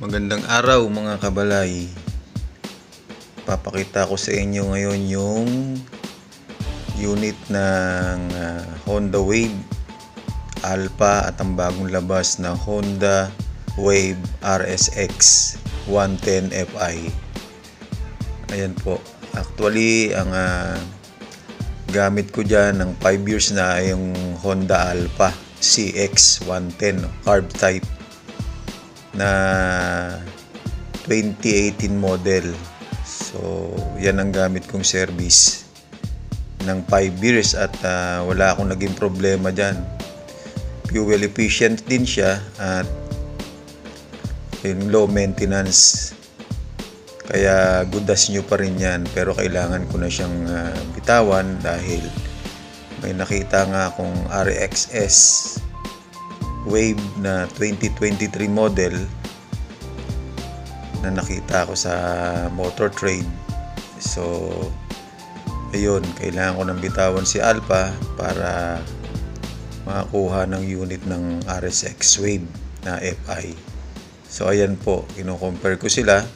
Magandang araw mga kabalay. Papakita ko sa inyo ngayon yung unit ng Honda Wave Alpha at ang bagong labas na Honda Wave RSX 110 Fi. Ayan po. Actually, ang gamit ko dyan ng 5 years na ay yung Honda Alpha CX 110 carb type na 2018 model. So yan ang gamit kong service ng 5 years at wala akong naging problema dyan. Fuel efficient din siya at yung low maintenance, kaya good as new pa rin yan. Pero kailangan ko na siyang bitawan dahil may nakita nga akong RXS Wave na 2023 model na nakita ko sa Motor Trade. So ayun, kailangan ko nang bitawan si Alpha para makakuha ng unit ng RSX Wave na Fi. So ayan po, kino-compare ko sila,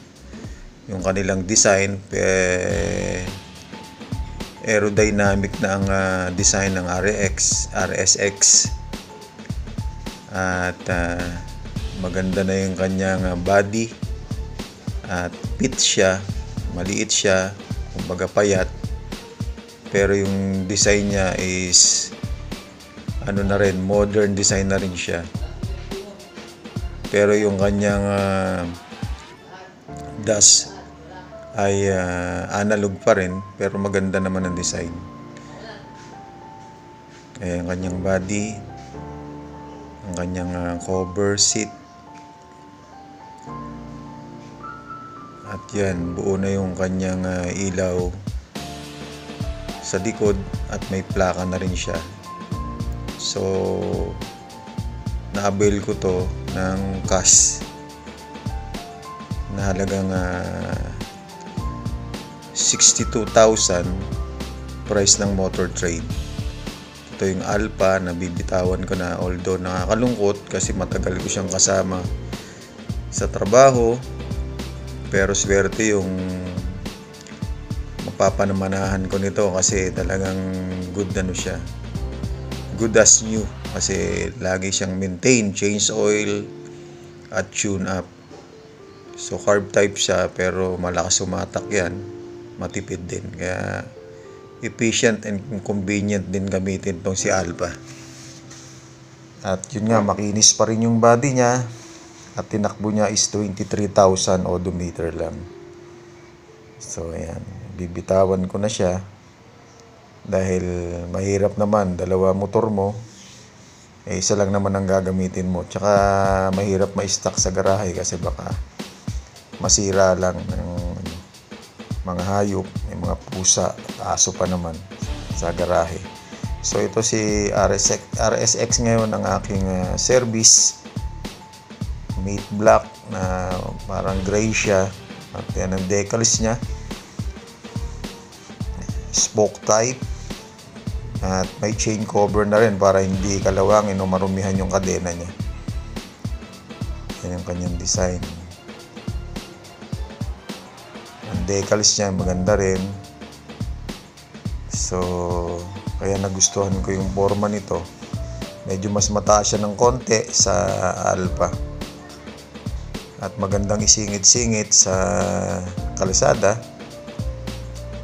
yung kanilang design, aerodynamic na ang design ng RSX at maganda na yung kanyang body at fit siya, maliit siya, kumbaga payat, pero yung design niya is na rin, modern design na rin siya. Pero yung kanyang dash ay analog pa rin, pero maganda naman ang design. Kaya yung kanyang body, ang kanyang cover seat, at yan, buo na yung kanyang ilaw sa likod at may plaka na rin siya. So na-avail ko to ng cash na halagang 62,000 price ng Motor Trade. Ito yung Alpha na bibitawan ko na, although nakakalungkot kasi matagal ko siyang kasama sa trabaho, pero swerte yung mapapanamanahan ko nito kasi talagang good siya, good as new, kasi lagi siyang maintain, change oil at tune up. So carb type siya pero malakas sumatak yan, matipid din, kaya efficient and convenient din gamitin tong si Alpha. At yun nga, makinis pa rin yung body niya at tinakbo niya is 23,000 odometer lang. So ayan, bibitawan ko na siya dahil mahirap naman, dalawa motor mo, isa lang naman ang gagamitin mo, tsaka mahirap ma-stock sa garahe kasi baka masira lang ng mga hayop, may mga pusa, aso pa naman sa garahe. So ito si RSX ngayon ang aking service, matte black na parang gray siya, at yan ang decals niya, spoke type, at may chain cover na rin para hindi kalawangin o marumihan yung kadena niya. Yan yung kanyang design. Decals niya maganda rin. So kaya nagustuhan ko yung forma nito. Medyo mas mataas siya ng konti sa Alpha at magandang isingit-singit sa kalsada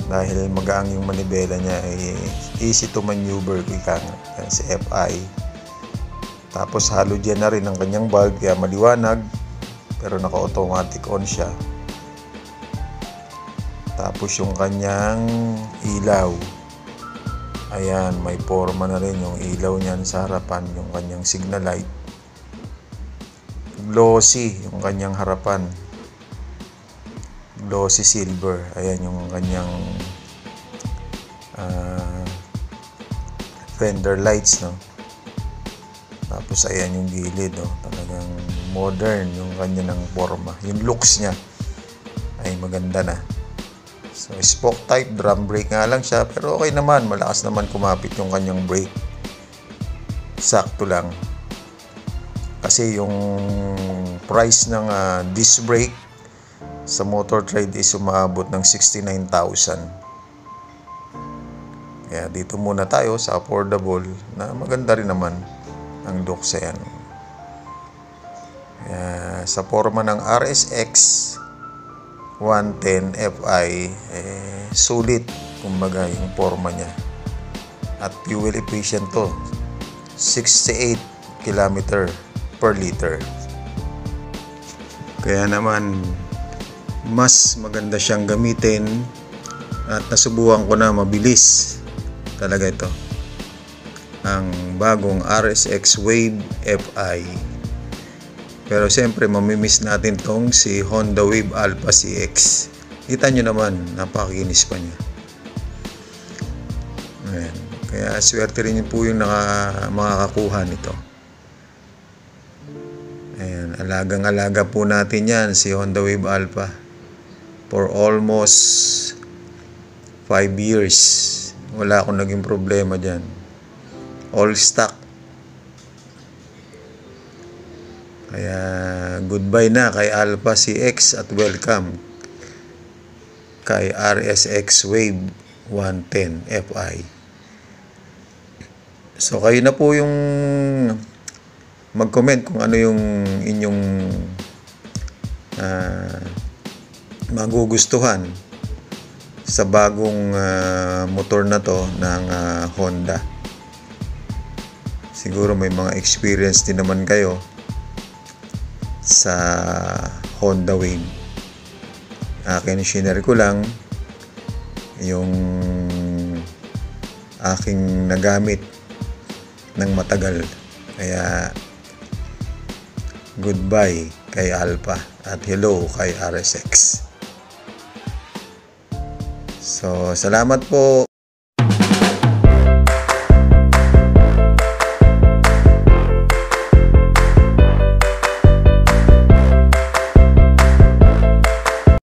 dahil magaang yung manibela niya, ay easy to maneuver sa Fi. Tapos halogen na rin ang kanyang bulb, kaya maliwanag pero naka-automatic on siya. Tapos yung kanyang ilaw, ayan, may forma na rin yung ilaw niyan sa harapan, yung kanyang signal light. Glossy yung kanyang harapan, glossy silver. Ayan yung kanyang fender lights, no? Tapos ayan yung gilid, no? Talagang modern yung kanyang forma. Yung looks niya ay maganda na. So spoke type, drum brake nga lang siya, pero okay naman, malakas naman kumapit yung kanyang brake, sakto lang. Kasi yung price ng disc brake sa Motor Trade is umaabot ng 69,000. Kaya dito muna tayo sa affordable na maganda rin naman ang Duxen. Kaya sa forma ng RSX 110 Fi, sulit kumbaga yung forma niya. At fuel efficient to, 68 km per liter. Kaya naman mas maganda siyang gamitin at nasubukan ko na, mabilis talaga ito, ang bagong RSX Wave Fi. Pero siyempre mamimiss natin tong si Honda Wave Alpha CX. Kita nyo naman, napakakinis pa niya. Ayan. Kaya swerte rin po yung makakakuha nito. Ayan, alagang-alaga po natin yan, si Honda Wave Alpha. For almost 5 years. Wala akong naging problema dyan. All stock. Kaya goodbye na kay Alpha CX at welcome kay RSX Wave 110 Fi. So kayo na po yung mag-comment kung ano yung inyong magugustuhan sa bagong motor na to ng Honda. Siguro may mga experience din naman kayo sa Honda Wave. Akin share ko lang yung aking nagamit ng matagal. Kaya goodbye kay Alpha at hello kay RSX. So salamat po.